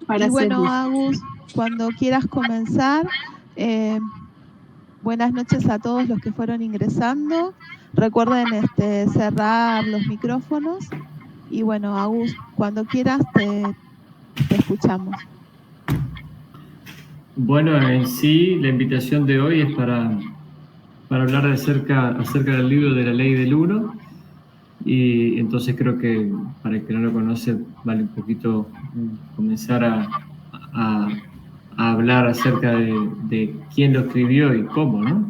para Y bueno, servir. Agus, cuando quieras comenzar, eh, buenas noches a todos los que fueron ingresando. Recuerden cerrar los micrófonos. Y bueno, Agus, cuando quieras te escuchamos. Bueno, en sí, la invitación de hoy es para hablar acerca del libro de la Ley del Uno. Y entonces creo que para el que no lo conoce, vale un poquito comenzar a hablar acerca de quién lo escribió y cómo, ¿no?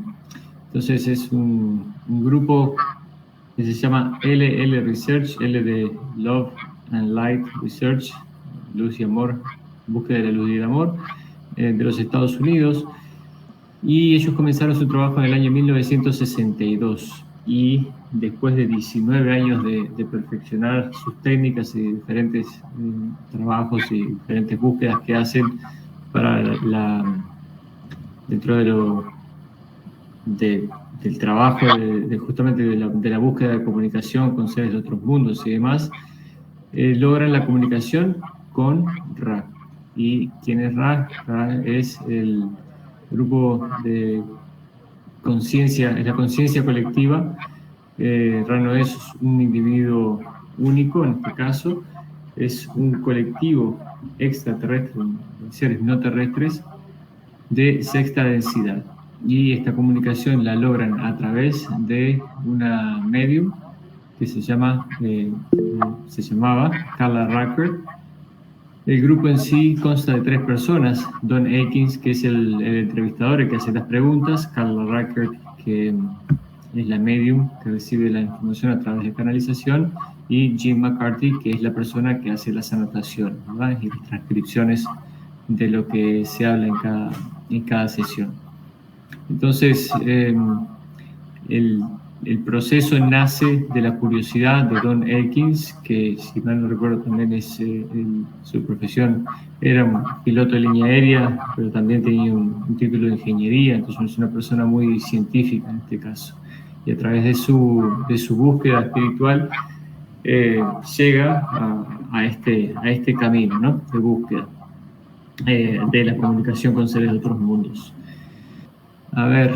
Entonces es un grupo que se llama LL Research, L de Love and Light Research, Luz y Amor, Búsqueda de la Luz y el Amor, de los Estados Unidos. Y ellos comenzaron su trabajo en el año 1962 y después de 19 años de perfeccionar sus técnicas y diferentes trabajos y diferentes búsquedas que hacen para dentro del trabajo justamente de la búsqueda de comunicación con seres de otros mundos y demás, logran la comunicación con Ra. ¿Y quién es Ra? Ra es el grupo de conciencia, es la conciencia colectiva. Ra no es un individuo único en este caso, es un colectivo extraterrestre, seres no terrestres de sexta densidad. Y esta comunicación la logran a través de una medium que se llamaba Carla Rucker. El grupo en sí consta de 3 personas: Don Akins, que es el entrevistador, el que hace las preguntas; Carla Rucker, que es la medium que recibe la información a través de canalización; y Jim McCarthy, que es la persona que hace las anotaciones, ¿verdad? Y las transcripciones de lo que se habla en cada sesión. Entonces, el proceso nace de la curiosidad de Don Elkins, que si mal no recuerdo también su profesión era un piloto de línea aérea, pero también tenía un título de ingeniería, entonces es una persona muy científica en este caso. Y a través de su búsqueda espiritual llega a este camino, ¿no?, de búsqueda de la comunicación con seres de otros mundos. A ver,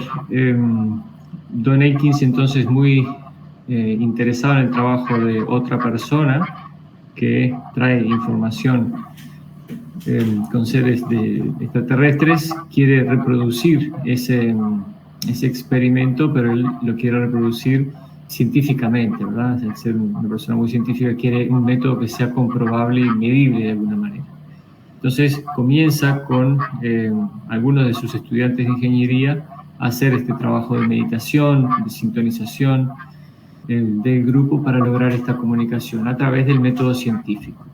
Don Akins entonces muy interesado en el trabajo de otra persona que trae información con seres extraterrestres, quiere reproducir ese experimento, pero él lo quiere reproducir científicamente, ¿verdad? Al ser una persona muy científica, quiere un método que sea comprobable y medible de alguna manera. Entonces comienza con algunos de sus estudiantes de ingeniería a hacer este trabajo de meditación, de sintonización del grupo para lograr esta comunicación a través del método científico.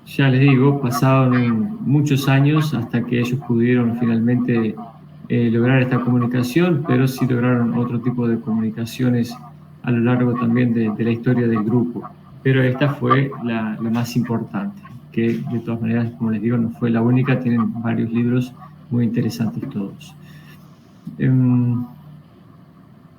Ya les digo, pasaron muchos años hasta que ellos pudieron finalmente lograr esta comunicación, pero sí lograron otro tipo de comunicaciones a lo largo también de la historia del grupo. Pero esta fue la más importante, que de todas maneras, como les digo, no fue la única, tienen varios libros muy interesantes todos. En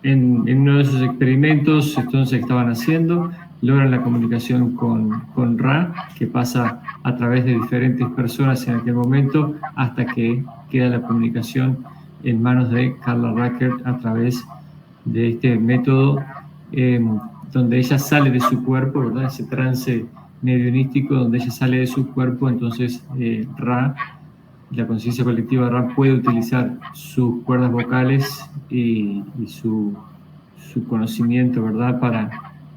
uno de esos experimentos, entonces, estaban haciendo, logran la comunicación con Ra, que pasa a través de diferentes personas en aquel momento, hasta que queda la comunicación en manos de Carla Rucker a través de este método, donde ella sale de su cuerpo, ¿verdad? Ese trance mediunístico donde ella sale de su cuerpo. Entonces Ra, la conciencia colectiva Ra, puede utilizar sus cuerdas vocales y su conocimiento, ¿verdad?,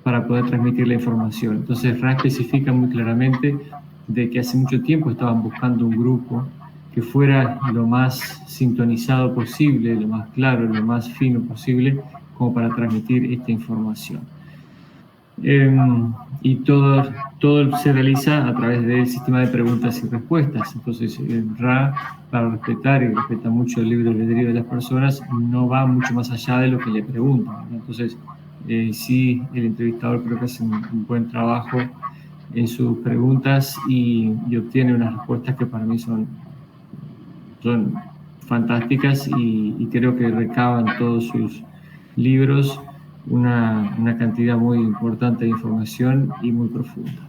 para poder transmitir la información. Entonces Ra especifica muy claramente de que hace mucho tiempo estaban buscando un grupo que fuera lo más sintonizado posible, lo más claro, lo más fino posible, como para transmitir esta información. Y todo se realiza a través del sistema de preguntas y respuestas. Entonces Ra, para respetar y respeta mucho el libre albedrío de las personas, no va mucho más allá de lo que le preguntan. Entonces sí, el entrevistador creo que hace un buen trabajo en sus preguntas y obtiene unas respuestas que para mí son fantásticas, y creo que recaban todos sus libros una cantidad muy importante de información y muy profunda.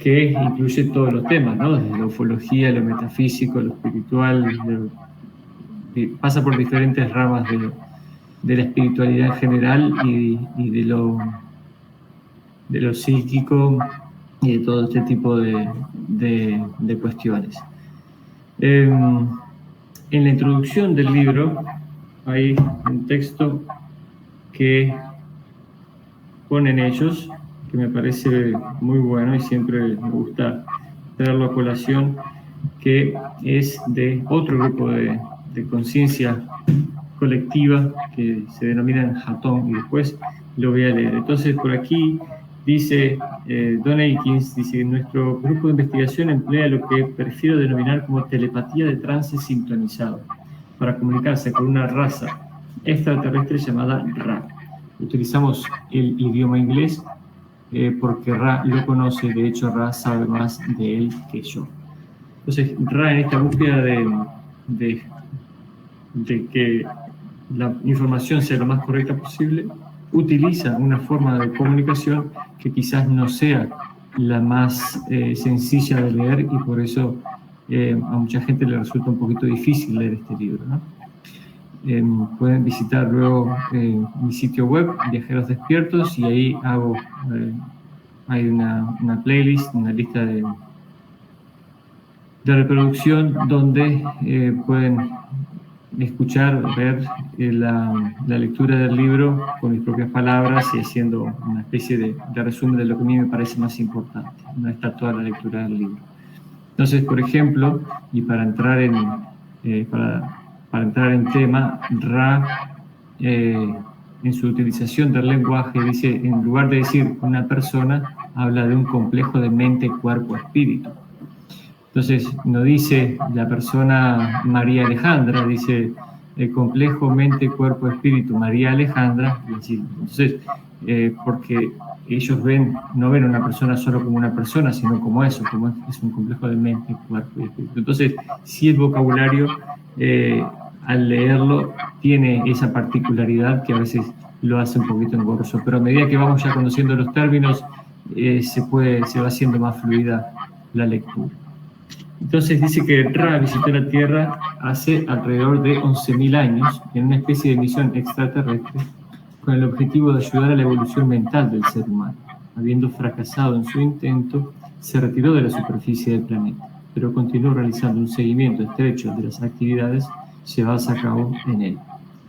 que incluye todos los temas, ¿no? Desde la ufología, lo metafísico, lo espiritual, pasa por diferentes ramas de la espiritualidad en general y de lo psíquico y de todo este tipo de cuestiones. En la introducción del libro hay un texto que ponen ellos, que me parece muy bueno y siempre me gusta traerlo a colación, que es de otro grupo de conciencia colectiva que se denominan Hatón, y después lo voy a leer. Entonces, por aquí dice Don Aikins, dice: nuestro grupo de investigación emplea lo que prefiero denominar como telepatía de trance sintonizado para comunicarse con una raza extraterrestre llamada Ra. Utilizamos el idioma inglés porque Ra lo conoce, de hecho Ra sabe más de él que yo. Entonces, Ra, en esta búsqueda de que la información sea lo más correcta posible, utiliza una forma de comunicación que quizás no sea la más sencilla de leer, y por eso a mucha gente le resulta un poquito difícil leer este libro, ¿no? Pueden visitar luego mi sitio web, Viajeros Despiertos, y ahí hay una playlist, una lista de reproducción donde pueden escuchar, ver la lectura del libro con mis propias palabras y haciendo una especie de resumen de lo que a mí me parece más importante. No está toda la lectura del libro. Entonces, por ejemplo, y para entrar en tema, Ra, en su utilización del lenguaje, dice, en lugar de decir una persona, habla de un complejo de mente, cuerpo, espíritu. Entonces, no dice la persona María Alejandra, dice el complejo mente, cuerpo, espíritu, María Alejandra. Entonces, porque ellos no ven a una persona solo como una persona, sino como eso, como es un complejo de mente, cuerpo y espíritu. Entonces, sí, el vocabulario, al leerlo, tiene esa particularidad que a veces lo hace un poquito engorroso, pero a medida que vamos ya conociendo los términos, se va haciendo más fluida la lectura. Entonces dice que Ra visitó la Tierra hace alrededor de 11.000 años en una especie de misión extraterrestre con el objetivo de ayudar a la evolución mental del ser humano. Habiendo fracasado en su intento, se retiró de la superficie del planeta, pero continuó realizando un seguimiento estrecho de las actividades llevadas a cabo en él,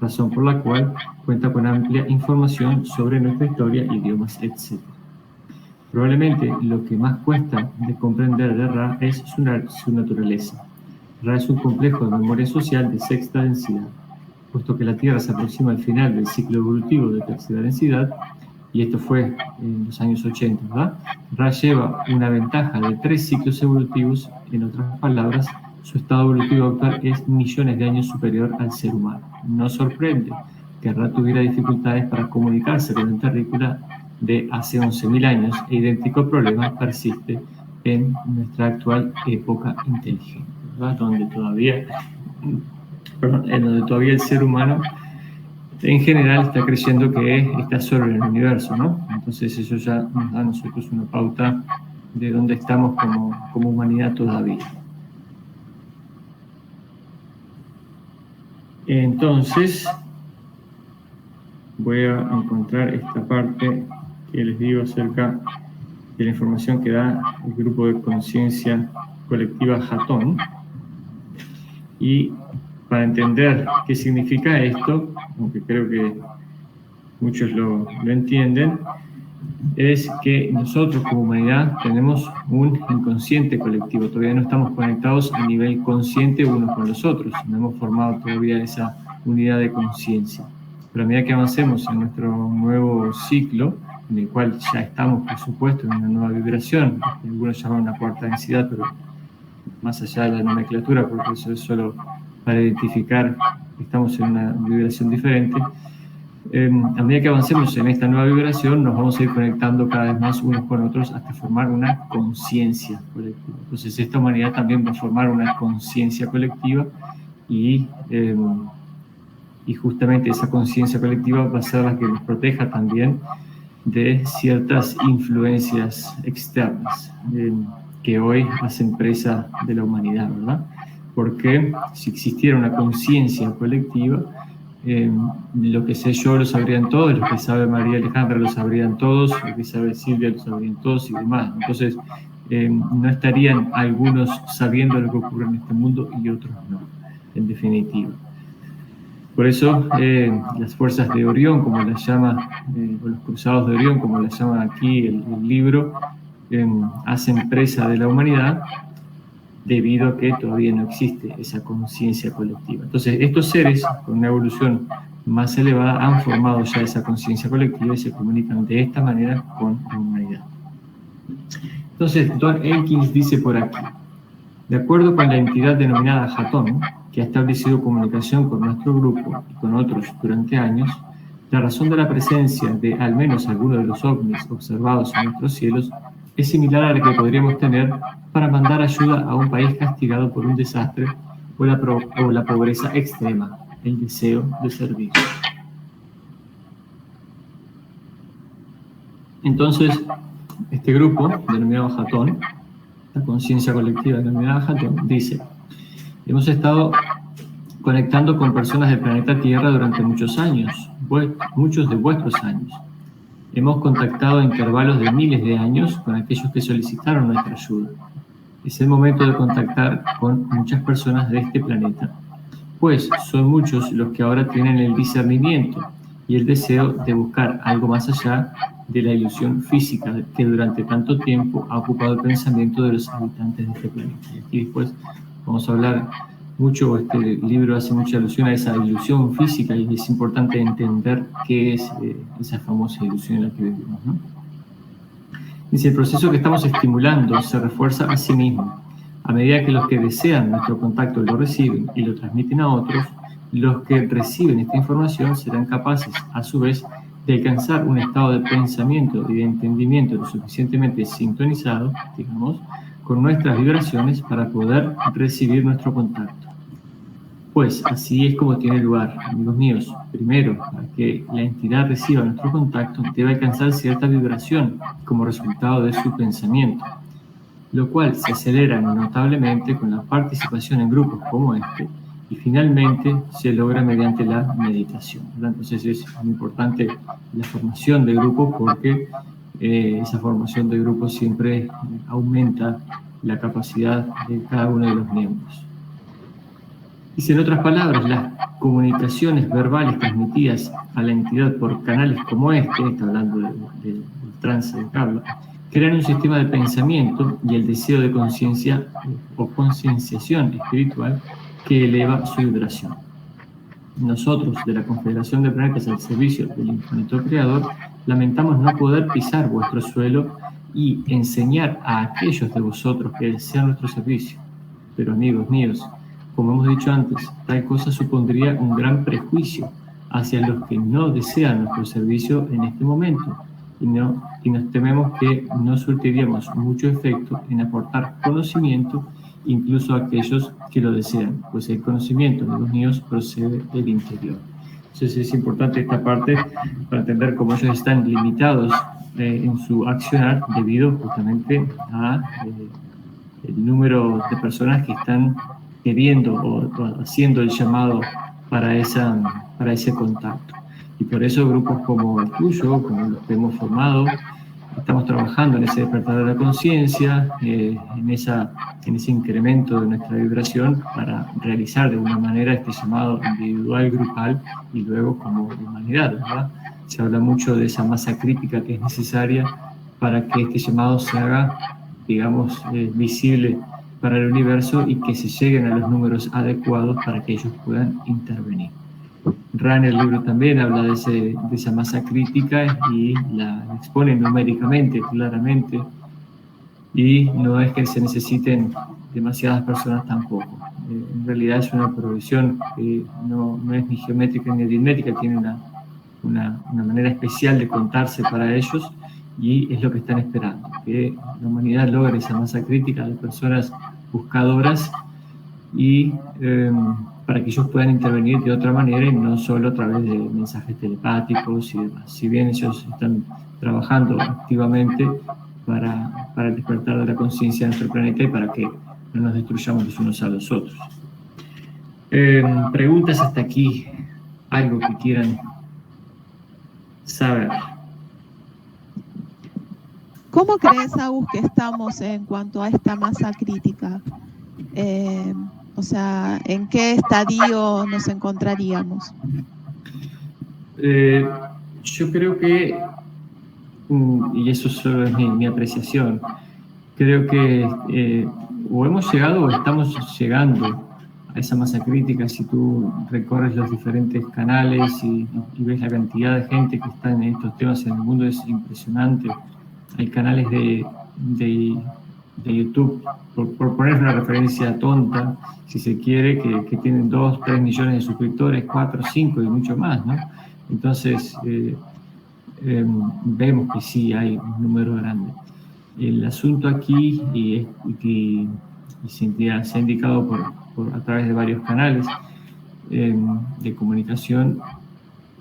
razón por la cual cuenta con amplia información sobre nuestra historia, idiomas, etc. Probablemente lo que más cuesta de comprender de Ra es su naturaleza. Ra es un complejo de memoria social de sexta densidad, puesto que la Tierra se aproxima al final del ciclo evolutivo de tercera densidad, y esto fue en los años 80, ¿verdad? Ra lleva una ventaja de 3 ciclos evolutivos. En otras palabras, su estado evolutivo actual es millones de años superior al ser humano. No sorprende que Ra tuviera dificultades para comunicarse con el terrícola de hace 11.000 años, e idéntico problema persiste en nuestra actual época inteligente, ¿verdad? Donde todavía el ser humano en general está creyendo que está solo en el universo, ¿no? Entonces eso ya nos da a nosotros una pauta de dónde estamos como humanidad todavía. Entonces, voy a encontrar esta parte que les digo acerca de la información que da el grupo de conciencia colectiva Hatón. Y para entender qué significa esto, aunque creo que muchos lo entienden, es que nosotros como humanidad tenemos un inconsciente colectivo. Todavía no estamos conectados a nivel consciente unos con los otros, no hemos formado todavía esa unidad de conciencia. Pero a medida que avancemos en nuestro nuevo ciclo, en el cual ya estamos, por supuesto, en una nueva vibración, algunos llaman una cuarta densidad, pero más allá de la nomenclatura, porque eso es solo para identificar que estamos en una vibración diferente. A medida que avancemos en esta nueva vibración, nos vamos a ir conectando cada vez más unos con otros hasta formar una conciencia colectiva. Entonces, esta humanidad también va a formar una conciencia colectiva, y justamente esa conciencia colectiva va a ser la que nos proteja también de ciertas influencias externas que hoy hacen presa de la humanidad, ¿verdad? Porque si existiera una conciencia colectiva, lo que sé yo lo sabrían todos, lo que sabe María Alejandra lo sabrían todos, lo que sabe Silvia lo sabrían todos y demás. Entonces, no estarían algunos sabiendo lo que ocurre en este mundo y otros no, en definitiva. Por eso, las fuerzas de Orión, como las llama, o los cruzados de Orión, como las llama aquí el libro, hacen presa de la humanidad debido a que todavía no existe esa conciencia colectiva. Entonces, estos seres con una evolución más elevada han formado ya esa conciencia colectiva y se comunican de esta manera con la humanidad. Entonces, Don Elkins dice por aquí: de acuerdo con la entidad denominada Hatton, que ha establecido comunicación con nuestro grupo y con otros durante años, la razón de la presencia de al menos alguno de los ovnis observados en nuestros cielos es similar a la que podríamos tener para mandar ayuda a un país castigado por un desastre o la pobreza extrema, el deseo de servir. Entonces, este grupo, denominado Hatton, la conciencia colectiva denominada Hatton, dice: hemos estado conectando con personas del planeta Tierra durante muchos años, muchos de vuestros años. Hemos contactado a intervalos de miles de años con aquellos que solicitaron nuestra ayuda. Es el momento de contactar con muchas personas de este planeta, pues son muchos los que ahora tienen el discernimiento y el deseo de buscar algo más allá de la ilusión física que durante tanto tiempo ha ocupado el pensamiento de los habitantes de este planeta. Y aquí después vamos a hablar mucho, este libro hace mucha alusión a esa ilusión física y es importante entender qué es esa famosa ilusión en la que vivimos, ¿no? Dice: el proceso que estamos estimulando se refuerza a sí mismo. A medida que los que desean nuestro contacto lo reciben y lo transmiten a otros, los que reciben esta información serán capaces, a su vez, de alcanzar un estado de pensamiento y de entendimiento lo suficientemente sintonizado, digamos, con nuestras vibraciones para poder recibir nuestro contacto. Pues así es como tiene lugar, amigos míos. Primero, para que la entidad reciba nuestro contacto, debe alcanzar cierta vibración como resultado de su pensamiento, lo cual se acelera notablemente con la participación en grupos como este, y finalmente se logra mediante la meditación, ¿verdad? Entonces es muy importante la formación de grupos porque esa formación de grupos siempre aumenta la capacidad de cada uno de los miembros. Dice, en otras palabras, las comunicaciones verbales transmitidas a la entidad por canales como este, está hablando del trance de Carla, crean un sistema de pensamiento y el deseo de conciencia o concienciación espiritual que eleva su vibración. Nosotros, de la Confederación de Planetas al Servicio del Infinito Creador, lamentamos no poder pisar vuestro suelo y enseñar a aquellos de vosotros que desean nuestro servicio. Pero, amigos míos, como hemos dicho antes, tal cosa supondría un gran prejuicio hacia los que no desean nuestro servicio en este momento, y nos tememos que no surtiríamos mucho efecto en aportar conocimiento incluso a aquellos que lo desean, pues el conocimiento, amigos míos, procede del interior. Entonces es importante esta parte para entender cómo ellos están limitados en su accionar debido justamente a el número de personas que están queriendo o haciendo el llamado para ese contacto. Y por eso grupos como el tuyo, como los que hemos formado, estamos trabajando en ese despertar de la conciencia, en ese incremento de nuestra vibración para realizar de alguna manera este llamado individual, grupal y luego como humanidad, ¿verdad? Se habla mucho de esa masa crítica que es necesaria para que este llamado se haga, digamos, visible para el universo y que se lleguen a los números adecuados para que ellos puedan intervenir. Ran, el libro también habla de esa masa crítica y la expone numéricamente, claramente, y no es que se necesiten demasiadas personas tampoco. En realidad es una progresión que no es ni geométrica ni aritmética, tiene una manera especial de contarse para ellos y es lo que están esperando, que la humanidad logre esa masa crítica de personas buscadoras y para que ellos puedan intervenir de otra manera y no solo a través de mensajes telepáticos y demás. Si bien ellos están trabajando activamente para el despertar de la conciencia de nuestro planeta y para que no nos destruyamos los unos a los otros. Preguntas hasta aquí, algo que quieran saber. ¿Cómo crees, Agus, que estamos en cuanto a esta masa crítica? O sea, ¿en qué estadio nos encontraríamos? Yo creo que, y eso solo es mi apreciación, creo que o hemos llegado o estamos llegando a esa masa crítica. Si tú recorres los diferentes canales y ves la cantidad de gente que está en estos temas en el mundo, es impresionante. Hay canales de YouTube, por poner una referencia tonta, si se quiere, que tienen 2, 3 millones de suscriptores, 4, 5 y mucho más, ¿no? Entonces, vemos que sí hay un número grande. El asunto aquí, y se ha indicado a través de varios canales de comunicación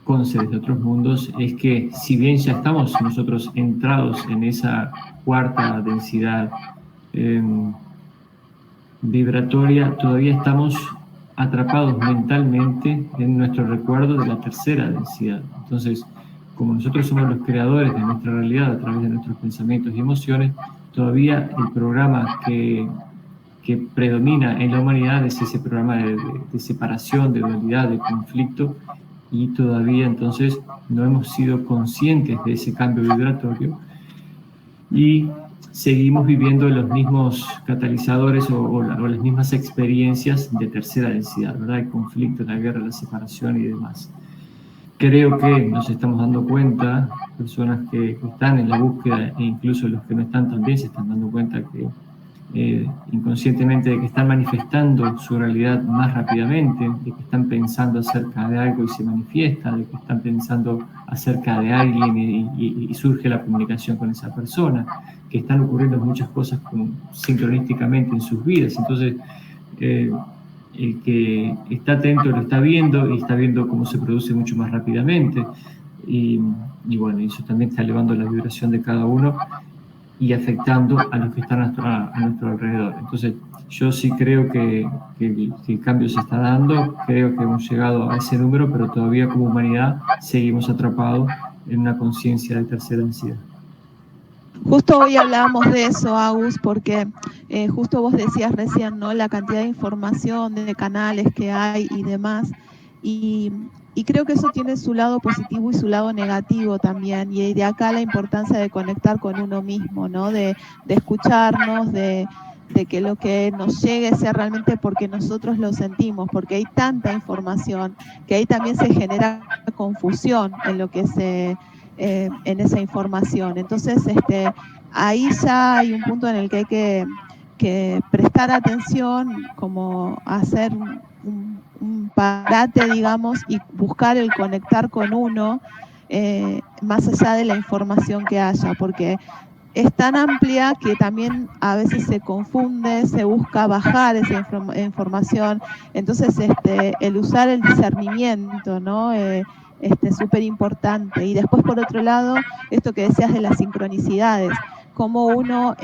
con seres de otros mundos, es que si bien ya estamos nosotros entrados en esa cuarta densidad vibratoria, todavía estamos atrapados mentalmente en nuestro recuerdo de la tercera densidad. Entonces, como nosotros somos los creadores de nuestra realidad a través de nuestros pensamientos y emociones, todavía el programa que predomina en la humanidad es ese programa de separación, de dualidad, de conflicto, y todavía entonces no hemos sido conscientes de ese cambio vibratorio y seguimos viviendo los mismos catalizadores o las mismas experiencias de tercera densidad, ¿verdad? El conflicto, la guerra, la separación y demás. Creo que nos estamos dando cuenta, personas que están en la búsqueda e incluso los que no están también se están dando cuenta que inconscientemente de que están manifestando su realidad más rápidamente, de que están pensando acerca de algo y se manifiesta, de que están pensando acerca de alguien y surge la comunicación con esa persona, que están ocurriendo muchas cosas sincronísticamente en sus vidas. Entonces, el que está atento lo está viendo y está viendo cómo se produce mucho más rápidamente. Y bueno, eso también está elevando la vibración de cada uno y afectando a los que están a nuestro alrededor. Entonces, yo sí creo que el cambio se está dando, creo que hemos llegado a ese número, pero todavía como humanidad seguimos atrapados en una conciencia de tercera densidad. Justo hoy hablábamos de eso, Agus, porque justo vos decías recién, ¿no? La cantidad de información, de canales que hay y demás. Y creo que eso tiene su lado positivo y su lado negativo también. Y de acá la importancia de conectar con uno mismo, ¿no? De escucharnos, de que lo que nos llegue sea realmente porque nosotros lo sentimos, porque hay tanta información que ahí también se genera confusión en lo que en esa información. Entonces, ahí ya hay un punto en el que hay que prestar atención, como hacer un parate, digamos, y buscar el conectar con uno, más allá de la información que haya, porque es tan amplia que también a veces se confunde, se busca bajar esa información. Entonces, el usar el discernimiento, ¿no? Súper importante. Y después, por otro lado, esto que decías de las sincronicidades, como uno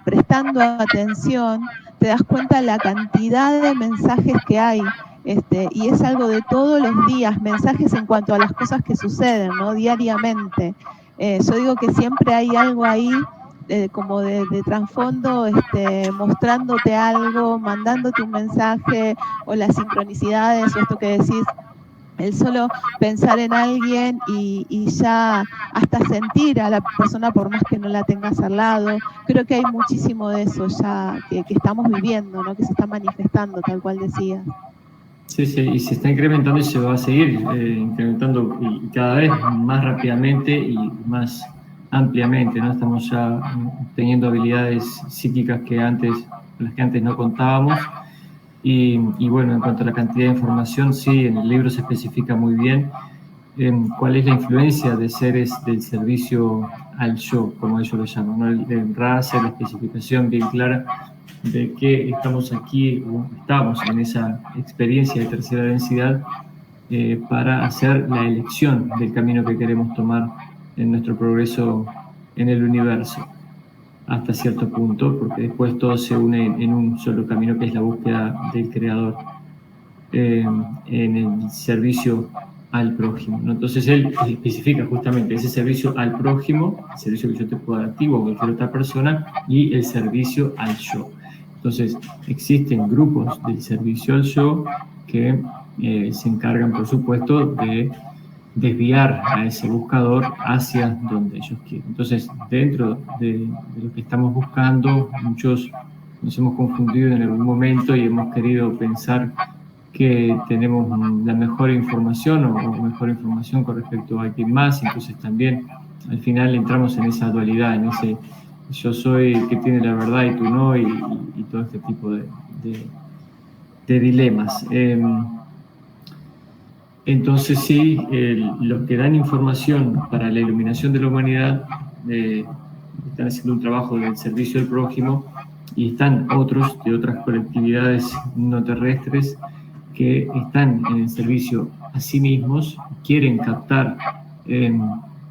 prestando atención te das cuenta de la cantidad de mensajes que hay, y es algo de todos los días, mensajes en cuanto a las cosas que suceden, ¿no? Diariamente. Yo digo que siempre hay algo ahí como de trasfondo, mostrándote algo, mandándote un mensaje, o las sincronicidades, o esto que decís, el solo pensar en alguien y ya hasta sentir a la persona por más que no la tengas al lado. Creo que hay muchísimo de eso ya que estamos viviendo, ¿no? Que se está manifestando, tal cual decías. Sí, sí, y se está incrementando y se va a seguir incrementando y cada vez más rápidamente y más ampliamente, ¿no? Estamos ya teniendo habilidades psíquicas con las que antes no contábamos. Y bueno, en cuanto a la cantidad de información, sí, en el libro se especifica muy bien cuál es la influencia de seres del servicio al yo, como ellos lo llaman, ¿no? El Ra hace la especificación bien clara de que estamos en esa experiencia de tercera densidad para hacer la elección del camino que queremos tomar en nuestro progreso en el universo, hasta cierto punto, porque después todo se une en un solo camino, que es la búsqueda del Creador, en el servicio al prójimo, ¿no? Entonces él especifica justamente ese servicio al prójimo, el servicio que yo te puedo dar a ti o a cualquier otra persona, y el servicio al yo. Entonces existen grupos del servicio al yo que se encargan, por supuesto, de desviar a ese buscador hacia donde ellos quieren. Entonces, dentro de lo que estamos buscando, muchos nos hemos confundido en algún momento y hemos querido pensar que tenemos la mejor información o mejor información con respecto a alguien más. Entonces también al final entramos en esa dualidad, en ese yo soy el que tiene la verdad y tú no, y todo este tipo de dilemas. Entonces sí, los que dan información para la iluminación de la humanidad están haciendo un trabajo del servicio al prójimo, y están otros de otras colectividades no terrestres que están en el servicio a sí mismos, quieren captar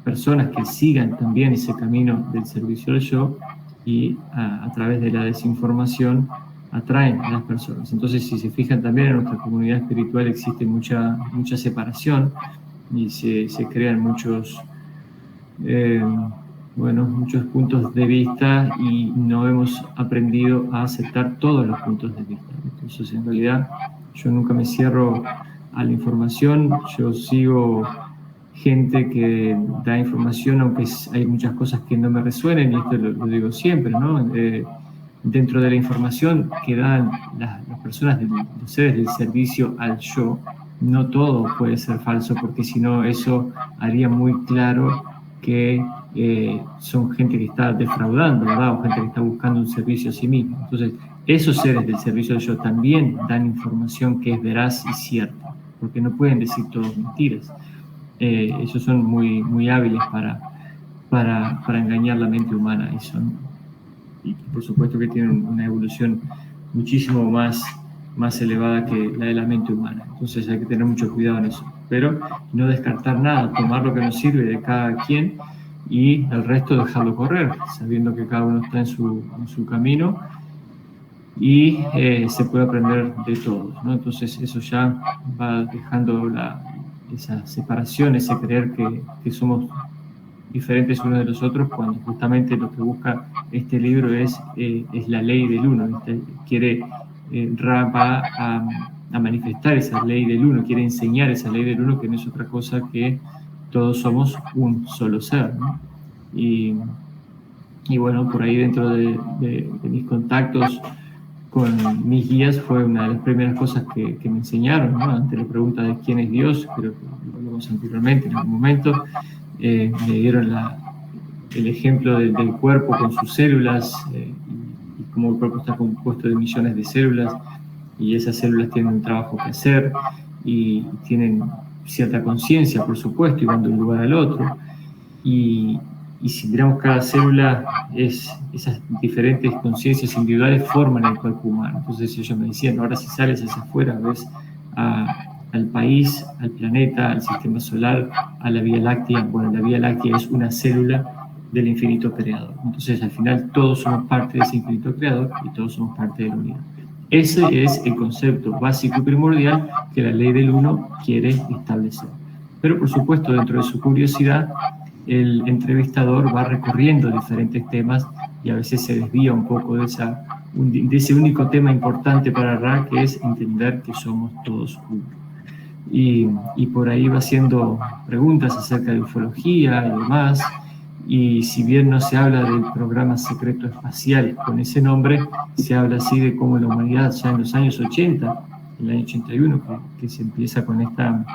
personas que sigan también ese camino del servicio al yo, y a través de la desinformación atraen a las personas. Entonces, si se fijan, también en nuestra comunidad espiritual existe mucha separación, y se crean muchos muchos puntos de vista, y no hemos aprendido a aceptar todos los puntos de vista. Entonces, en realidad, yo nunca me cierro a la información, yo sigo gente que da información, aunque hay muchas cosas que no me resuenen, y esto lo digo siempre, ¿no? Dentro de la información que dan las personas, los seres del servicio al yo, no todo puede ser falso, porque si no, eso haría muy claro que son gente que está defraudando, ¿verdad? O gente que está buscando un servicio a sí mismo. Entonces, esos seres del servicio al yo también dan información que es veraz y cierta, porque no pueden decir todas mentiras. Ellos son muy hábiles para engañar la mente humana, y por supuesto que tienen una evolución muchísimo más elevada que la de la mente humana. Entonces hay que tener mucho cuidado en eso, pero no descartar nada, tomar lo que nos sirve de cada quien y el resto dejarlo correr, sabiendo que cada uno está en su camino, y se puede aprender de todos, ¿no? Entonces eso ya va dejando esa separación, ese creer que somos diferentes unos de los otros, cuando justamente lo que busca este libro es la ley del uno. Ra va a manifestar esa ley del uno, quiere enseñar esa ley del uno, que no es otra cosa que todos somos un solo ser, ¿no? Y bueno, por ahí dentro de mis contactos con mis guías fue una de las primeras cosas que me enseñaron, ¿no? Ante la pregunta de quién es Dios, creo que lo hablamos anteriormente en algún momento, me dieron el ejemplo del cuerpo con sus células, y cómo el cuerpo está compuesto de millones de células, y esas células tienen un trabajo que hacer y tienen cierta conciencia, por supuesto, y van de un lugar al otro. Y si miramos cada célula, esas diferentes conciencias individuales forman el cuerpo humano. Entonces ellos me decían, ahora si sales hacia afuera, ves al país, al planeta, al sistema solar, a la Vía Láctea. Bueno, la Vía Láctea es una célula del infinito creador. Entonces al final todos somos parte de ese infinito creador, y todos somos parte de la unidad. Ese es el concepto básico y primordial que la ley del uno quiere establecer. Pero por supuesto, dentro de su curiosidad, el entrevistador va recorriendo diferentes temas, y a veces se desvía un poco de ese único tema importante para Ra, que es entender que somos todos uno. Y por ahí va haciendo preguntas acerca de ufología y demás, y si bien no se habla del programa secreto espacial con ese nombre, se habla así de cómo la humanidad ya en los años 80, en el año 81, que se empieza con esta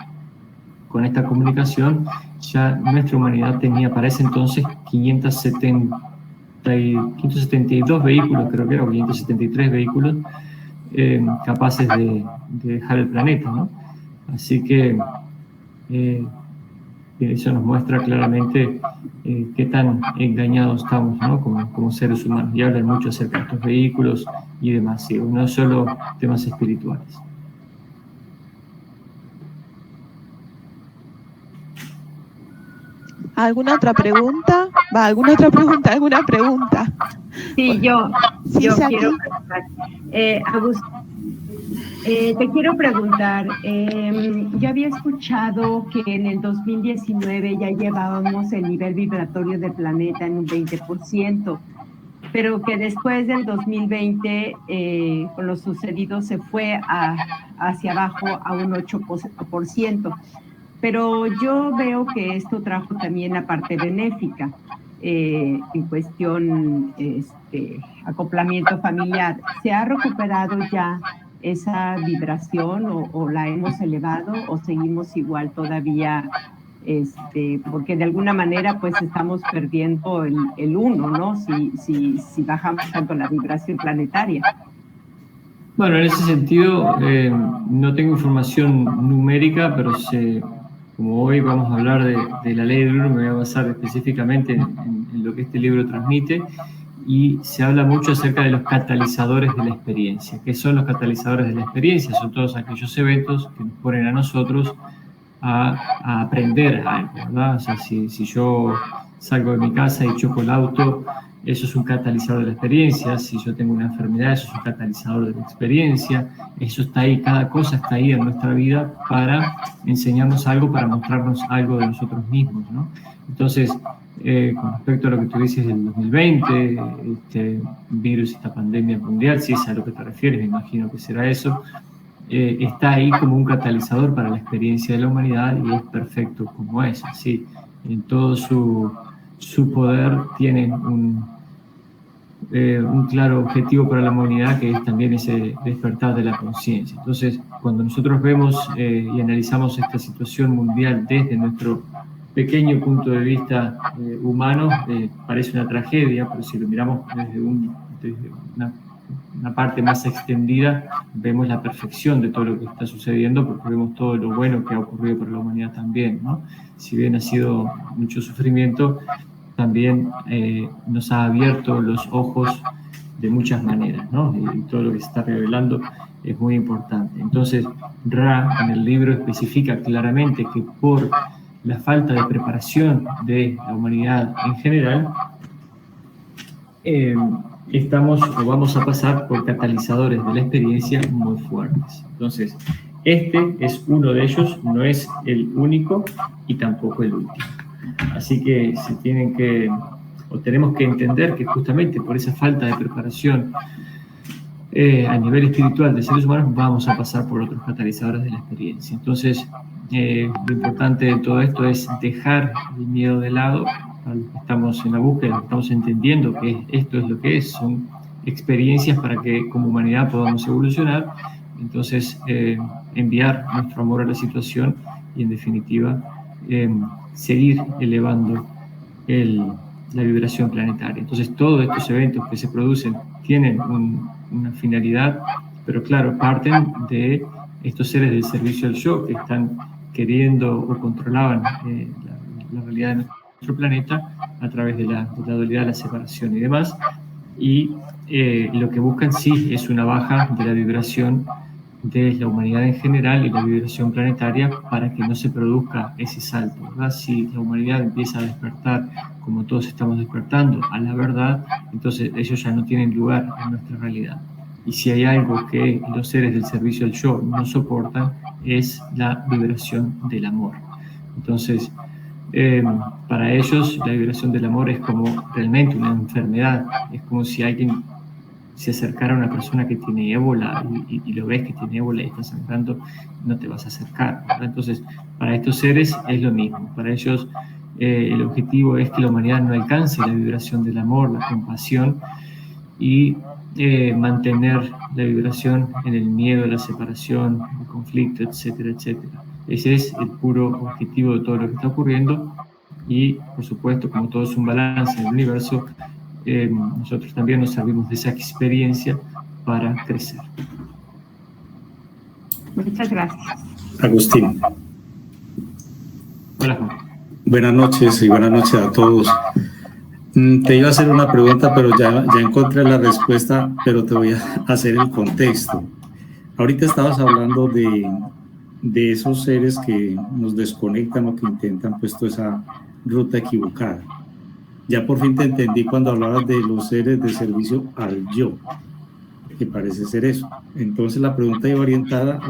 comunicación, ya nuestra humanidad tenía para ese entonces 572 vehículos, creo que era, o 573 vehículos capaces de dejar el planeta, ¿no? Así que eso nos muestra claramente qué tan engañados estamos, ¿no? como seres humanos. Y hablan mucho acerca de estos vehículos y demás, ¿sí? No solo temas espirituales. ¿Alguna otra pregunta? ¿Alguna otra pregunta? ¿Alguna pregunta? Sí, yo quiero preguntar. Agustín, te quiero preguntar, yo había escuchado que en el 2019 ya llevábamos el nivel vibratorio del planeta en un 20%, pero que después del 2020, con lo sucedido, se fue hacia abajo a un 8%. Pero yo veo que esto trajo también la parte benéfica, en cuestión acoplamiento familiar. ¿Se ha recuperado ya esa vibración o la hemos elevado o seguimos igual todavía? Porque de alguna manera pues estamos perdiendo el uno, ¿no? Si bajamos tanto la vibración planetaria. Bueno, en ese sentido, no tengo información numérica, pero como hoy vamos a hablar de la ley del uno, me voy a basar específicamente en lo que este libro transmite, y se habla mucho acerca de los catalizadores de la experiencia. ¿Qué son los catalizadores de la experiencia? Son todos aquellos eventos que nos ponen a nosotros a aprender algo, ¿verdad? O sea, si yo salgo de mi casa y choco el auto, eso es un catalizador de la experiencia. Si yo tengo una enfermedad, eso es un catalizador de la experiencia. Eso está ahí, cada cosa está ahí en nuestra vida para enseñarnos algo, para mostrarnos algo de nosotros mismos, ¿no? Entonces, con respecto a lo que tú dices del 2020, este virus, esta pandemia mundial, si es a lo que te refieres, me imagino que será eso, está ahí como un catalizador para la experiencia de la humanidad y es perfecto como es. Así, en todo su poder tiene un claro objetivo para la humanidad, que es también ese despertar de la conciencia. Entonces, cuando nosotros vemos y analizamos esta situación mundial desde nuestro pequeño punto de vista humano, parece una tragedia, pero si lo miramos desde una parte más extendida, vemos la perfección de todo lo que está sucediendo, porque vemos todo lo bueno que ha ocurrido para la humanidad también, ¿no? Si bien ha sido mucho sufrimiento, también nos ha abierto los ojos de muchas maneras, ¿no? Y todo lo que se está revelando es muy importante. Entonces, Ra en el libro especifica claramente que por la falta de preparación de la humanidad en general, estamos o vamos a pasar por catalizadores de la experiencia muy fuertes. Entonces, este es uno de ellos, no es el único y tampoco el último. Así que tenemos que entender que justamente por esa falta de preparación a nivel espiritual de seres humanos vamos a pasar por otros catalizadores de la experiencia. Entonces, lo importante de todo esto es dejar el miedo de lado. Estamos en la búsqueda, estamos entendiendo que esto es lo que es, son experiencias para que como humanidad podamos evolucionar. Entonces, enviar nuestro amor a la situación y en definitiva seguir elevando la vibración planetaria. Entonces, todos estos eventos que se producen tienen una finalidad, pero claro, parten de estos seres del servicio al yo que están queriendo o controlaban la realidad de nuestro planeta a través de la dualidad, la separación y demás. Y lo que buscan sí es una baja de la vibración de la humanidad en general y la vibración planetaria para que no se produzca ese salto, ¿verdad? Si la humanidad empieza a despertar, como todos estamos despertando, a la verdad, entonces ellos ya no tienen lugar en nuestra realidad. Y si hay algo que los seres del servicio al yo no soportan, es la vibración del amor. Entonces, para ellos la vibración del amor es como realmente una enfermedad, es como si alguien se acercara a una persona que tiene ébola y lo ves que tiene ébola y está sangrando, no te vas a acercar, ¿verdad? Entonces, para estos seres es lo mismo. Para ellos el objetivo es que la humanidad no alcance la vibración del amor, la compasión y mantener la vibración en el miedo, la separación, el conflicto, etcétera, etcétera. Ese es el puro objetivo de todo lo que está ocurriendo y, por supuesto, como todo es un balance en el universo, nosotros también nos servimos de esa experiencia para crecer. Muchas gracias. Agustín. Hola, Juan. Buenas noches y buenas noches a todos. Te iba a hacer una pregunta, pero ya encontré la respuesta, pero te voy a hacer el contexto. Ahorita estabas hablando de esos seres que nos desconectan o que intentan pues toda esa ruta equivocada. Ya por fin te entendí cuando hablabas de los seres de servicio al yo, que parece ser eso. Entonces la pregunta iba orientada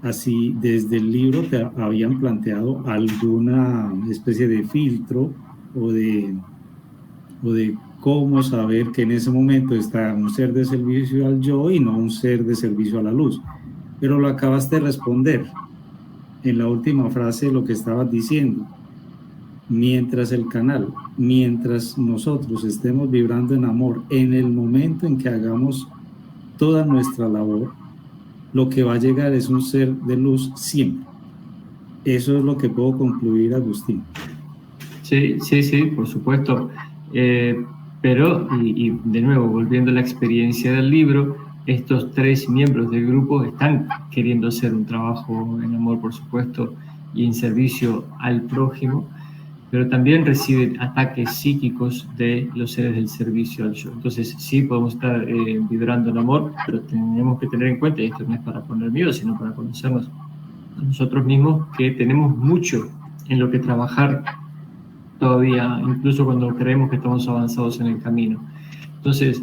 a si desde el libro te habían planteado alguna especie de filtro o de cómo saber que en ese momento está un ser de servicio al yo y no un ser de servicio a la luz. Pero lo acabaste de responder en la última frase, lo que estabas diciendo. Mientras nosotros estemos vibrando en amor, en el momento en que hagamos toda nuestra labor, lo que va a llegar es un ser de luz siempre. Eso es lo que puedo concluir, Agustín. Sí, por supuesto. Pero, y de nuevo, volviendo a la experiencia del libro, estos 3 miembros del grupo están queriendo hacer un trabajo en amor, por supuesto, y en servicio al prójimo, pero también reciben ataques psíquicos de los seres del servicio al yo. Entonces, sí, podemos estar vibrando en amor, pero tenemos que tener en cuenta, y esto no es para poner miedo, sino para conocernos a nosotros mismos, que tenemos mucho en lo que trabajar todavía, incluso cuando creemos que estamos avanzados en el camino. Entonces,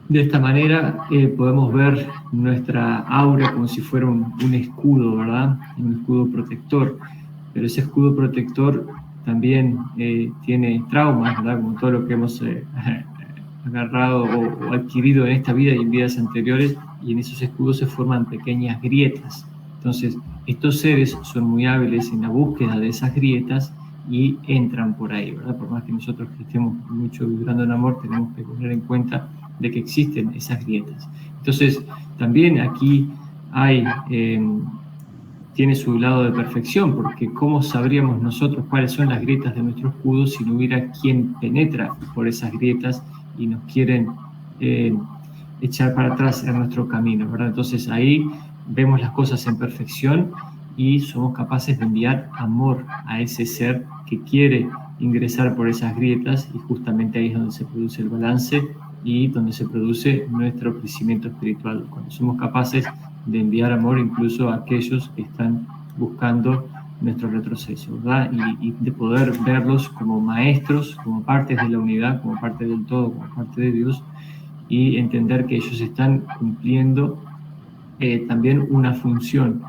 de esta manera podemos ver nuestra aura como si fuera un escudo, ¿verdad? Un escudo protector. Pero ese escudo protector también tiene traumas, ¿verdad? Como todo lo que hemos agarrado o adquirido en esta vida y en vidas anteriores, y en esos escudos se forman pequeñas grietas. Entonces, estos seres son muy hábiles en la búsqueda de esas grietas y entran por ahí, ¿verdad? Por más que nosotros que estemos mucho vibrando en amor, tenemos que tener en cuenta de que existen esas grietas. Entonces, también aquí hay... tiene su lado de perfección, porque ¿cómo sabríamos nosotros cuáles son las grietas de nuestro escudo si no hubiera quien penetra por esas grietas y nos quieren echar para atrás en nuestro camino, ¿verdad? Entonces ahí vemos las cosas en perfección y somos capaces de enviar amor a ese ser que quiere ingresar por esas grietas, y justamente ahí es donde se produce el balance y donde se produce nuestro crecimiento espiritual, cuando somos capaces de enviar amor incluso a aquellos que están buscando nuestro retroceso, ¿verdad? Y de poder verlos como maestros, como partes de la unidad, como parte del todo, como parte de Dios, y entender que ellos están cumpliendo también una función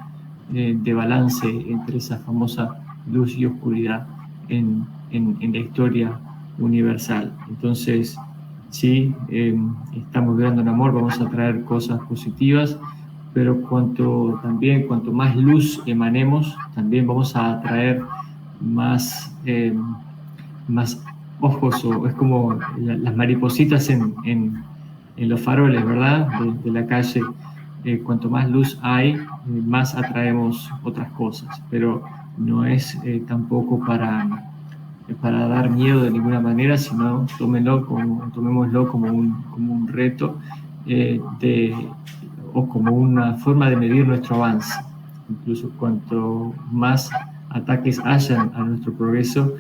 de balance entre esa famosa luz y oscuridad en la historia universal. Entonces, sí, estamos vibrando en amor, vamos a traer cosas positivas, pero cuanto más luz emanemos, también vamos a atraer más ojos, o es como las maripositas en los faroles, ¿verdad? De la calle. Cuanto más luz hay, más atraemos otras cosas, pero no es tampoco para dar miedo de ninguna manera, sino tomémoslo como un reto o como una forma de medir nuestro avance. Incluso cuanto más ataques hayan a nuestro progreso,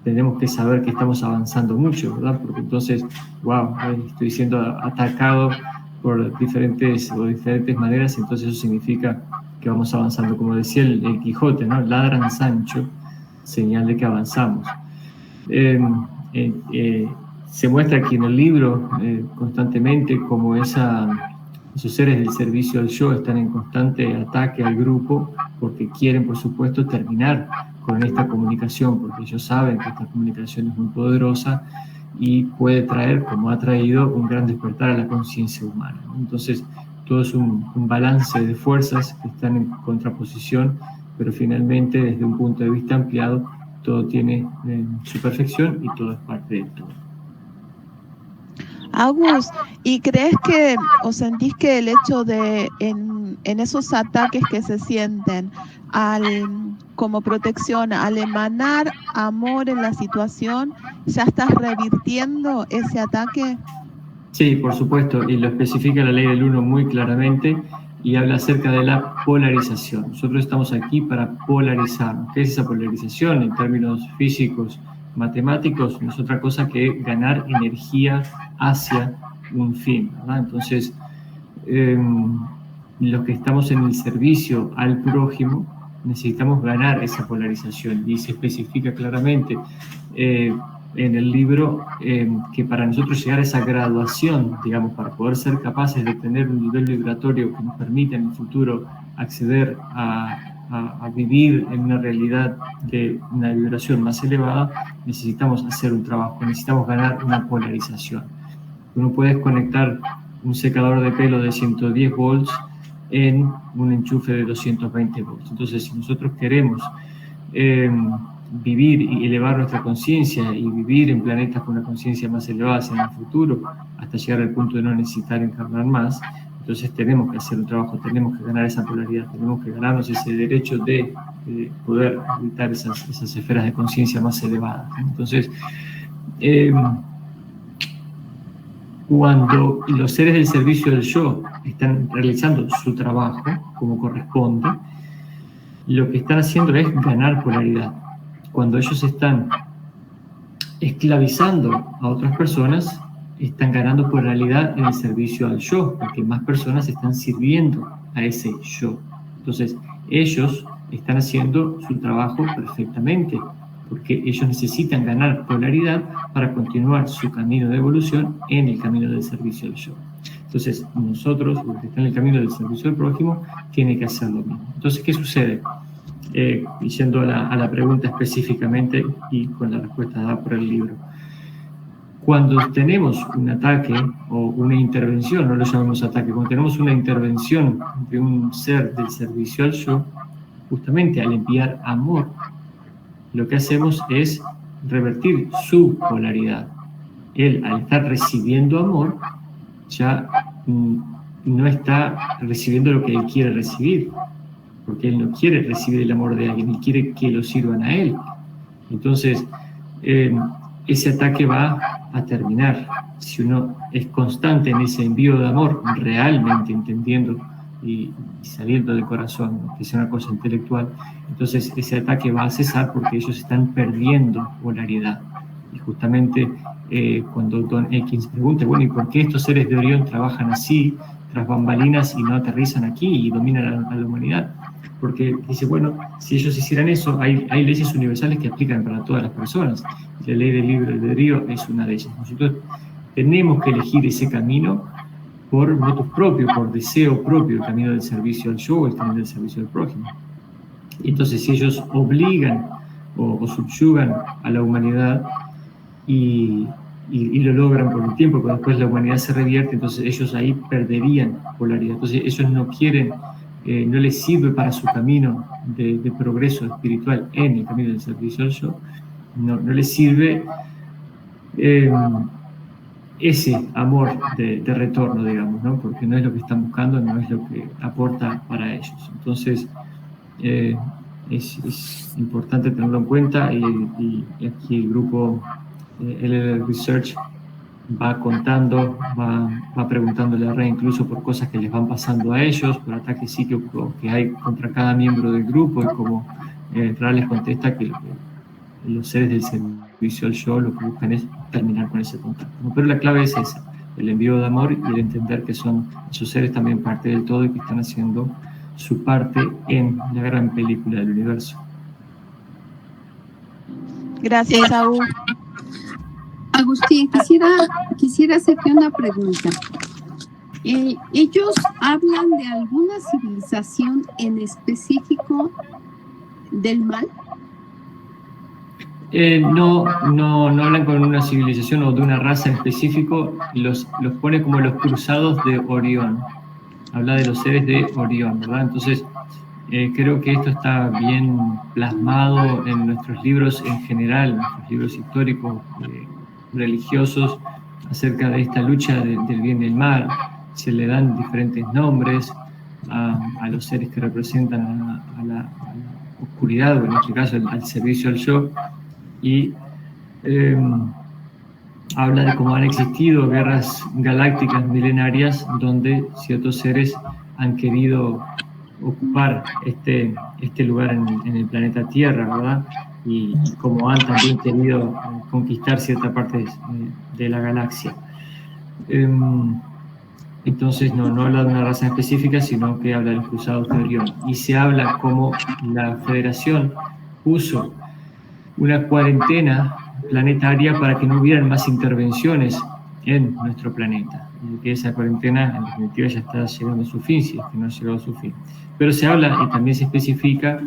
tenemos que saber que estamos avanzando mucho, ¿verdad? Porque entonces, wow, estoy siendo atacado por diferentes maneras, entonces eso significa que vamos avanzando. Como decía el Quijote, ¿no? Ladran Sancho, señal de que avanzamos. Se muestra aquí en el libro constantemente como esos seres del servicio al yo están en constante ataque al grupo, porque quieren, por supuesto, terminar con esta comunicación, porque ellos saben que esta comunicación es muy poderosa y puede traer, como ha traído, un gran despertar a la conciencia humana, ¿no? Entonces, todo es un balance de fuerzas que están en contraposición, pero finalmente, desde un punto de vista ampliado, todo tiene su perfección y todo es parte de todo. Agus, ¿y crees que o sentís que el hecho de en esos ataques que se sienten como protección, al emanar amor en la situación, ya estás revirtiendo ese ataque? Sí, por supuesto, y lo especifica la ley del uno muy claramente y habla acerca de la polarización. Nosotros estamos aquí para polarizarnos. ¿Qué es esa polarización? En términos físicos, matemáticos, no es otra cosa que ganar energía hacia un fin, ¿verdad? Entonces, los que estamos en el servicio al prójimo, necesitamos ganar esa polarización, y se especifica claramente en el libro que para nosotros llegar a esa graduación, digamos, para poder ser capaces de tener un nivel vibratorio que nos permita en el futuro acceder a vivir en una realidad de una vibración más elevada, necesitamos hacer un trabajo, necesitamos ganar una polarización. Uno puede conectar un secador de pelo de 110 volts en un enchufe de 220 volts. Entonces, si nosotros queremos vivir y elevar nuestra conciencia y vivir en planetas con una conciencia más elevada en el futuro, hasta llegar al punto de no necesitar encarnar más, entonces tenemos que hacer un trabajo, tenemos que ganar esa polaridad, tenemos que ganarnos ese derecho de poder habitar esas esferas de conciencia más elevadas. Entonces, cuando los seres del servicio del yo están realizando su trabajo como corresponde, lo que están haciendo es ganar polaridad. Cuando ellos están esclavizando a otras personas, están ganando polaridad en el servicio al yo, porque más personas están sirviendo a ese yo. Entonces, ellos están haciendo su trabajo perfectamente, porque ellos necesitan ganar polaridad para continuar su camino de evolución en el camino del servicio al yo. Entonces, nosotros, los que están en el camino del servicio al prójimo, tienen que hacer lo mismo. Entonces, ¿qué sucede? Yendo a la pregunta específicamente y con la respuesta dada por el libro. Cuando tenemos un ataque o una intervención, no lo llamamos ataque, cuando tenemos una intervención de un ser del servicio al yo, justamente al enviar amor, lo que hacemos es revertir su polaridad. Él, al estar recibiendo amor, ya no está recibiendo lo que él quiere recibir, porque él no quiere recibir el amor de alguien, él quiere que lo sirvan a él. Entonces, ese ataque va a terminar. Si uno es constante en ese envío de amor, realmente entendiendo y saliendo del corazón, que sea una cosa intelectual, entonces ese ataque va a cesar porque ellos están perdiendo polaridad. Y justamente cuando Don Ekins pregunta, bueno, ¿y por qué estos seres de Orión trabajan así, tras bambalinas, y no aterrizan aquí y dominan a la humanidad? Porque dice, bueno, si ellos hicieran eso, hay leyes universales que aplican para todas las personas. La ley del libre albedrío es una de ellas. Nosotros tenemos que elegir ese camino por motus propio, por deseo propio, el camino del servicio al yo o el camino del servicio al prójimo. Y entonces, si ellos obligan o subyugan a la humanidad y lo logran por un tiempo, pero después la humanidad se revierte, entonces ellos ahí perderían polaridad. Entonces, ellos no quieren, no les sirve para su camino de progreso espiritual en el camino del servicio al yo, no les sirve ese amor de retorno, digamos, ¿no? Porque no es lo que están buscando, no es lo que aporta para ellos. Entonces, es importante tenerlo en cuenta, y aquí el grupo LL Research va contando, va preguntándole a Rey incluso por cosas que les van pasando a ellos, por ataques psíquicos que hay contra cada miembro del grupo, y como Ra les contesta que los seres del servicio al yo lo que buscan es terminar con ese contacto. Pero la clave es esa, el envío de amor y el entender que son esos seres también parte del todo y que están haciendo su parte en la gran película del universo. Gracias, Saúl. Agustín, quisiera hacerte una pregunta. ¿Ellos hablan de alguna civilización en específico del mal? No hablan con una civilización o de una raza en específico, los pone como los cruzados de Orión. Habla de los seres de Orión, ¿verdad? Entonces, creo que esto está bien plasmado en nuestros libros en general, en nuestros libros históricos, religiosos, acerca de esta lucha del bien y el mal. Se le dan diferentes nombres a los seres que representan a la oscuridad, o en este caso al servicio al yo, y habla de cómo han existido guerras galácticas milenarias donde ciertos seres han querido ocupar este lugar en el planeta Tierra, ¿verdad? Y cómo han también querido conquistar cierta parte de la galaxia. Entonces no habla de una raza específica, sino que habla de los cruzados de Orión. Y se habla como la Federación puso una cuarentena planetaria para que no hubieran más intervenciones en nuestro planeta. Y que esa cuarentena, en definitiva, ya está llegando a su fin, si es que no ha llegado a su fin. Pero se habla y también se especifica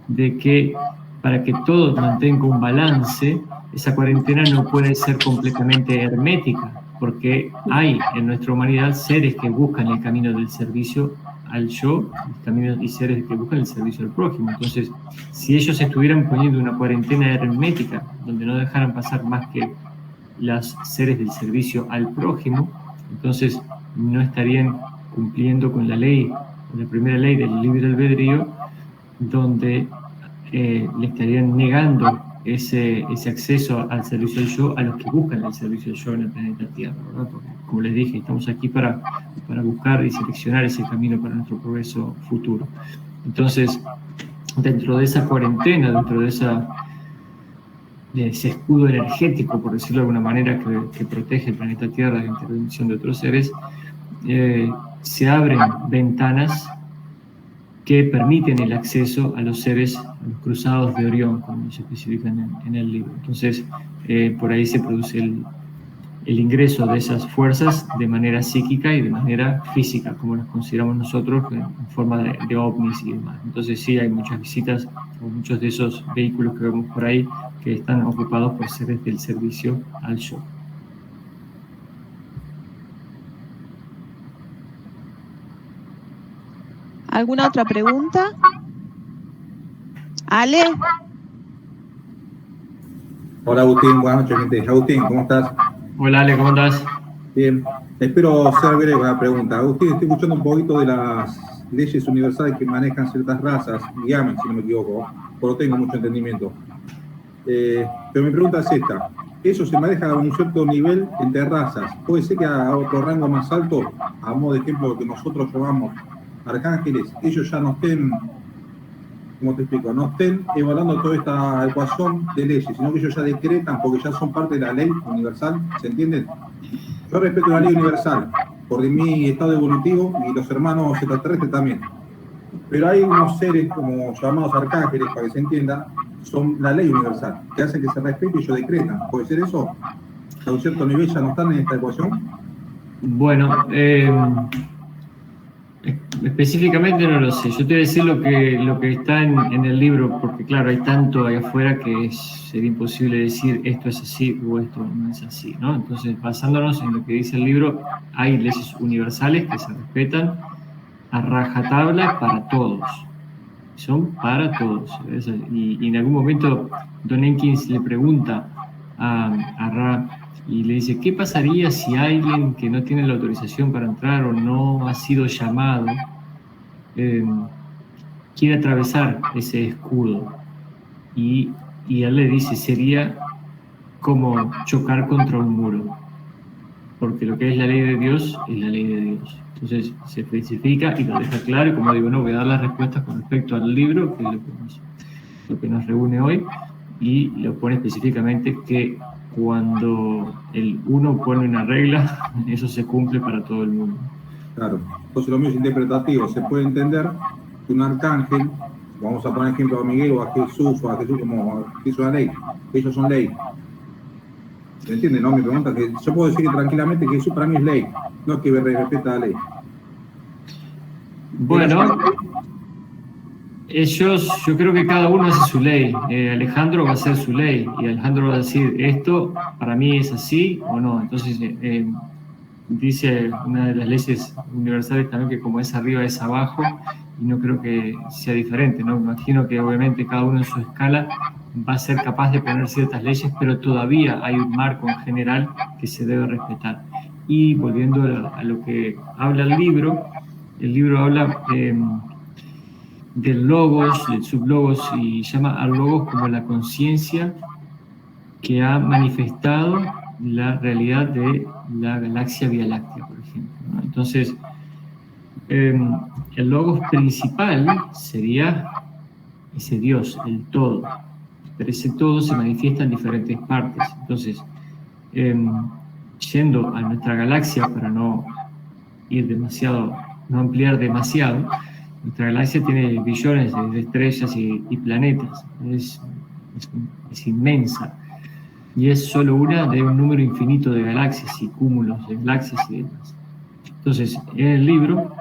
de que para que todo mantenga un balance, esa cuarentena no puede ser completamente hermética, porque hay en nuestra humanidad seres que buscan el camino del servicio al yo y seres que buscan el servicio al prójimo. Entonces, si ellos estuvieran poniendo una cuarentena hermética, donde no dejaran pasar más que los seres del servicio al prójimo, entonces no estarían cumpliendo con la ley, con la primera ley del libre albedrío, donde le estarían negando ese acceso al servicio del yo a los que buscan el servicio del yo en el planeta Tierra, ¿verdad? Porque, como les dije, estamos aquí para buscar y seleccionar ese camino para nuestro progreso futuro. Entonces, dentro de esa cuarentena, dentro de ese escudo energético, por decirlo de alguna manera, que protege el planeta Tierra de la intervención de otros seres, se abren ventanas que permiten el acceso a los seres, a los cruzados de Orión, como se especifica en el libro. Entonces, por ahí se produce el ingreso de esas fuerzas de manera psíquica y de manera física, como las consideramos nosotros, en forma de ovnis y demás. Entonces sí, hay muchas visitas, o muchos de esos vehículos que vemos por ahí, que están ocupados por seres del servicio al yo. ¿Alguna otra pregunta? ¿Ale? Hola Agustín, buenas noches gente. Agustín, ¿cómo estás? Hola Ale, ¿cómo estás? Bien, espero ser breve con la pregunta. Agustín, estoy escuchando un poquito de las leyes universales que manejan ciertas razas, guíame si no me equivoco, pero no tengo mucho entendimiento. Pero mi pregunta es esta: ¿eso se maneja a un cierto nivel entre razas? ¿Puede ser que a otro rango más alto, a modo de ejemplo lo que nosotros llamamos arcángeles, ellos ya no estén, ¿cómo te explico? No estén evaluando toda esta ecuación de leyes, sino que ellos ya decretan porque ya son parte de la ley universal, ¿se entienden? Yo respeto la ley universal, porque mi estado evolutivo y los hermanos extraterrestres también. Pero hay unos seres como llamados arcángeles, para que se entienda, son la ley universal, que hacen que se respete y ellos decretan. ¿Puede ser eso? ¿A un cierto nivel ya no están en esta ecuación? Bueno, específicamente no lo sé. Yo te voy a decir lo que está en el libro, porque claro, hay tanto ahí afuera que sería imposible decir esto es así o esto no es así, ¿no? Entonces, basándonos en lo que dice el libro, hay leyes universales que se respetan a rajatabla para todos. Son para todos. Y en algún momento Don Enkins le pregunta a Ra y le dice, ¿qué pasaría si alguien que no tiene la autorización para entrar o no ha sido llamado quiere atravesar ese escudo? Y él le dice, sería como chocar contra un muro, porque lo que es la ley de Dios es la ley de Dios. Entonces se especifica y lo deja claro, y como digo, no voy a dar las respuestas con respecto al libro, que es lo que nos reúne hoy, y lo pone específicamente que cuando el uno pone una regla, eso se cumple para todo el mundo. Claro, entonces lo mío es interpretativo. Se puede entender que un arcángel, vamos a poner ejemplo a Miguel o a Jesús como que es una ley, que ellos son ley. ¿Se entiende, no? Mi pregunta es que yo puedo decir tranquilamente que Jesús para mí es ley, no es que respeta la ley. Bueno, yo creo que cada uno hace su ley. Alejandro va a hacer su ley y Alejandro va a decir, esto para mí es así o no. Entonces, dice una de las leyes universales también que como es arriba es abajo, y no creo que sea diferente, ¿no? Me imagino que obviamente cada uno en su escala va a ser capaz de poner ciertas leyes, pero todavía hay un marco en general que se debe respetar. Y volviendo a lo que habla el libro habla del logos, del sublogos, y llama al logos como la conciencia que ha manifestado la realidad de la galaxia Vía Láctea, por ejemplo, ¿no? Entonces, el logos principal sería ese Dios, el todo, pero ese todo se manifiesta en diferentes partes. Entonces, yendo a nuestra galaxia, para no ir demasiado, no ampliar demasiado, nuestra galaxia tiene billones de estrellas y planetas, es inmensa, y es solo una de un número infinito de galaxias y cúmulos de galaxias y demás. Entonces, en el libro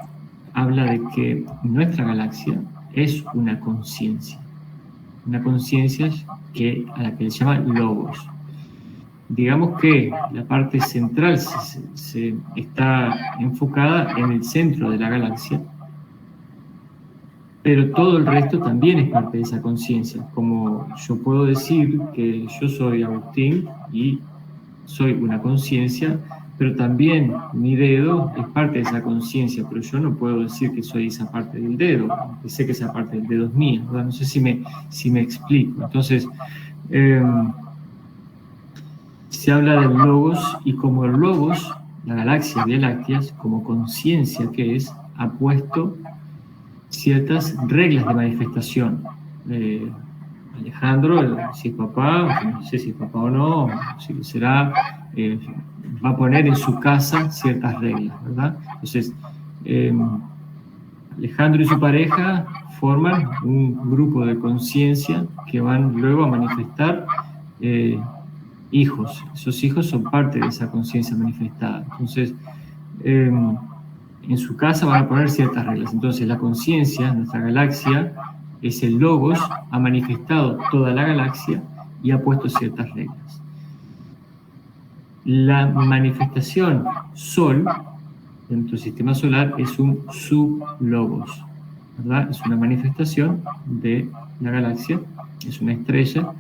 habla de que nuestra galaxia es una conciencia a la que se llama logos. Digamos que la parte central se está enfocada en el centro de la galaxia, pero todo el resto también es parte de esa conciencia. Como yo puedo decir que yo soy Agustín y soy una conciencia, pero también mi dedo es parte de esa conciencia, pero yo no puedo decir que soy esa parte del dedo, aunque sé que esa parte del dedo es mía, ¿verdad? No sé si me explico. Entonces, se habla del logos, y como el logos, la galaxia Vía Láctea, como conciencia que es, ha puesto ciertas reglas de manifestación. Alejandro, si es papá, no sé si es papá o no, si será, va a poner en su casa ciertas reglas, ¿verdad? Entonces, Alejandro y su pareja forman un grupo de conciencia que van luego a manifestar hijos. Esos hijos son parte de esa conciencia manifestada. Entonces, en su casa van a poner ciertas reglas. Entonces, la conciencia, nuestra galaxia, es el logos, ha manifestado toda la galaxia y ha puesto ciertas reglas. La manifestación Sol, dentro del sistema solar, es un sublogos, ¿verdad? Es una manifestación de la galaxia, es una estrella,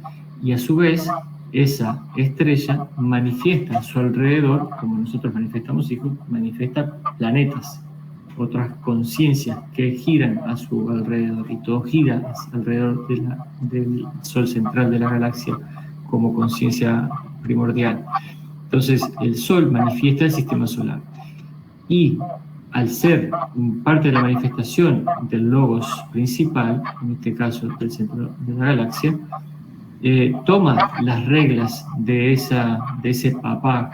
y a su vez, esa estrella manifiesta a su alrededor, como nosotros manifestamos hijos, manifiesta planetas, otras conciencias que giran a su alrededor, y todo gira alrededor del Sol central de la galaxia como conciencia primordial. Entonces, el Sol manifiesta el sistema solar, y al ser parte de la manifestación del logos principal, en este caso del centro de la galaxia, toma las reglas de ese papá,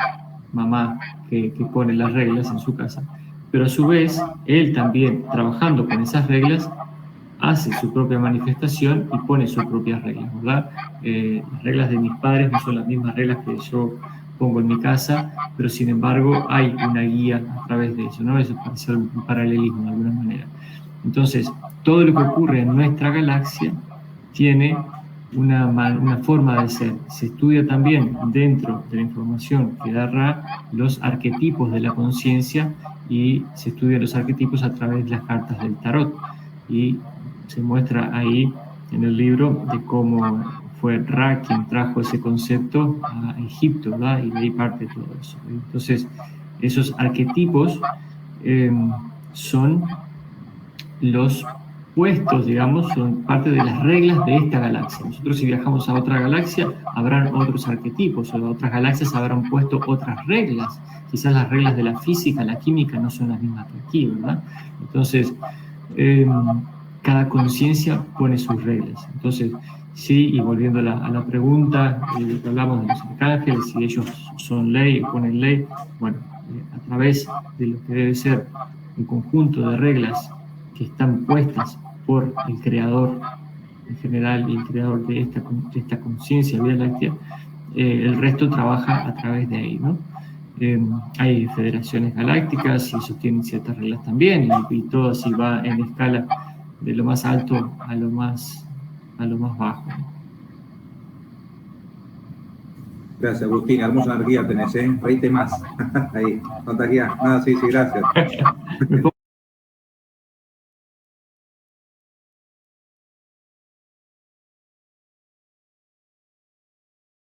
mamá que pone las reglas en su casa, pero a su vez, él también, trabajando con esas reglas, hace su propia manifestación y pone sus propias reglas, ¿verdad? Las reglas de mis padres no son las mismas reglas que yo pongo en mi casa, pero sin embargo hay una guía a través de eso, ¿no? Eso parece un paralelismo de alguna manera. Entonces, todo lo que ocurre en nuestra galaxia tiene una forma de ser. Se estudia también dentro de la información que da Ra los arquetipos de la conciencia, y se estudian los arquetipos a través de las cartas del tarot, y se muestra ahí en el libro de cómo fue Ra quien trajo ese concepto a Egipto, ¿verdad? Y de ahí parte todo eso. Entonces, esos arquetipos son los puestos, digamos, son parte de las reglas de esta galaxia. Nosotros, si viajamos a otra galaxia, habrán otros arquetipos, o otras galaxias habrán puesto otras reglas. Quizás las reglas de la física, la química no son las mismas que aquí, ¿verdad? Entonces, cada conciencia pone sus reglas. Entonces, sí, y volviendo a la pregunta, que hablamos de los arcángeles, si ellos son ley o ponen ley, bueno, a través de lo que debe ser un conjunto de reglas que están puestas por el creador en general y el creador de esta conciencia Vía Láctea, el resto trabaja a través de ahí, ¿no? Hay federaciones galácticas y eso tienen ciertas reglas también, y todo así va en escala de lo más alto a lo más bajo. Gracias, Agustín. Hermosa energía tenés, ¿eh? Reíte más. Ahí, contagia. Nada, sí, gracias.